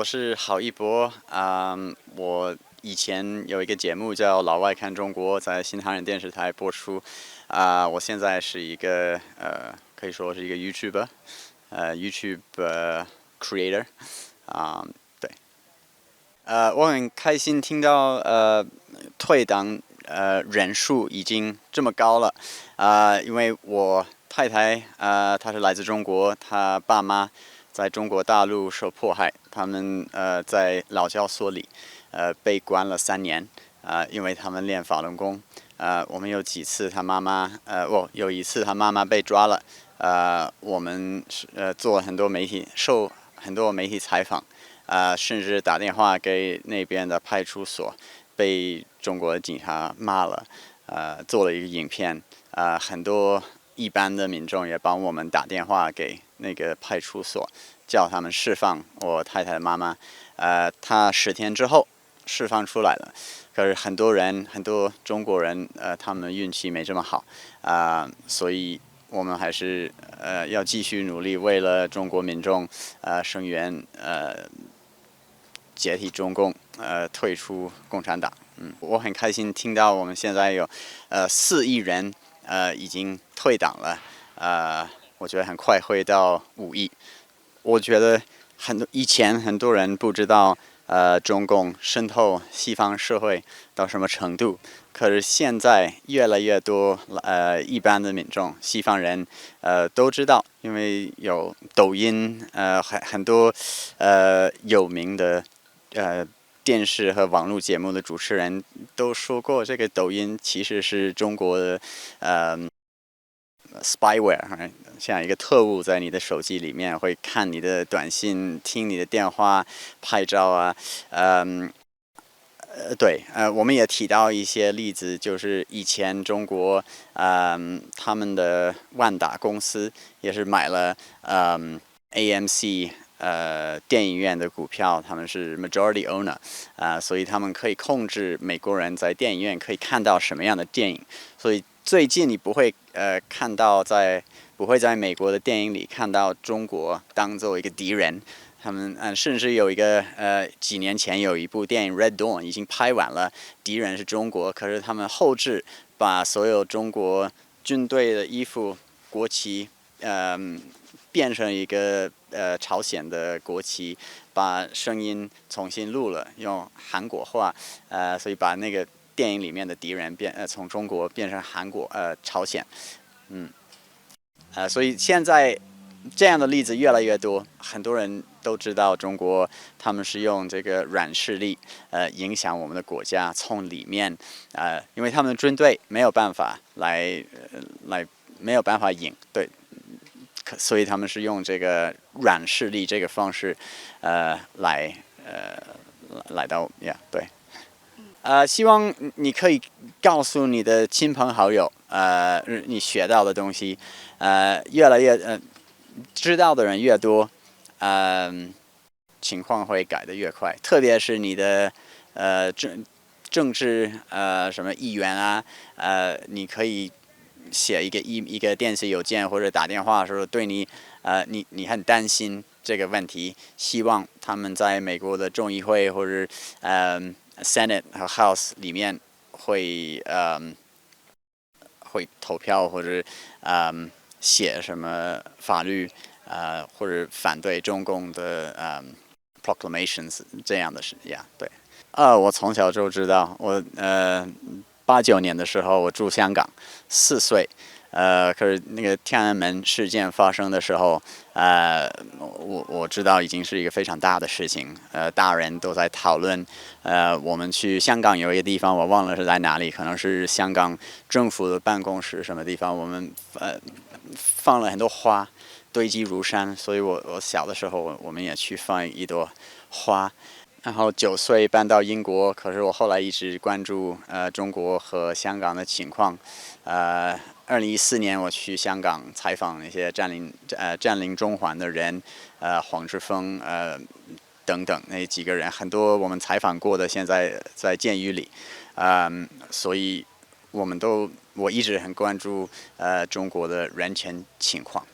是郝一博我以前有一个节目叫《老外看中国》，在新唐人电视台播出。我现在是一个可以说是一个 YouTube creator。对。我很开心听到退党人数已经这么高了。因为我太太她是来自中国，她爸妈在中国大陆受迫害，他们在劳教所里被关了3年，因为他们练法轮功。我们有几次他妈妈有一次他妈妈被抓了，我们做很多受很多媒体采访，甚至打电话给那边的派出所，被中国的警察骂了，做了一个影片。很多一般的民众也帮我们打电话给那个派出所，叫他们释放我太太的妈妈。她10天之后释放出来了。可是很多中国人，他们运气没这么好，所以我们还是要继续努力，为了中国民众声援，解体中共，退出共产党。我很开心听到我们现在有4亿人已经退党了，我觉得很快会到5亿。我觉得以前很多人不知道中共渗透西方社会到什么程度，可是现在越来越多一般的民众，西方人都知道，因为有抖音，很多有名的电视和网络节目的主持人都说过，这个抖音其实是中国的spyware，像一个特务在你的手机里面会看你的短信、听你的电话、拍照啊。对，我们也提到一些例子，就是以前中国他们的万达公司也是买了AMC电影院的股票，他们是 majority owner，所以他们可以控制美国人在电影院可以看到什么样的电影。所以最近你不会在美国的电影里看到中国当做一个敌人。他们甚至有一个几年前有一部电影《Red Dawn》已经拍完了，敌人是中国，可是他们后置把所有中国军队的衣服、国旗变成一个朝鲜的国旗，把声音重新录了，用韩国话，所以把那个电影里面的敌人从中国变成朝鲜。所以现在这样的例子越来越多，很多人都知道中国他们是用这个软势力影响我们的国家，从里面因为他们的军队没有办法没有办法赢，对，所以他们是用这个软势力这个方式来到对。希望你可以告诉你的亲朋好友，你学到的东西，越来越知道的人越多，情况会改得越快。特别是你的政治什么议员啊，你可以写一个电子邮件或者打电话说对你很担心这个问题，希望他们在美国的众议会或者Senate 和 House 里面会投票或者写什么法律或者反对中共的proclamations 这样的事呀。对。我从小就知道，我89年的时候我住香港，4岁。可是那个天安门事件发生的时候，我知道已经是一个非常大的事情。大人都在讨论。我们去香港有一个地方，我忘了是在哪里，可能是香港政府的办公室什么地方，我们放了很多花，堆积如山。所以我小的时候，我们也去放一朵花。然后9岁搬到英国，可是我后来一直关注中国和香港的情况。2014年我去香港采访那些占领中环的人，黄之锋等等那几个人，很多我们采访过的现在在监狱里。所以我一直很关注中国的人权情况。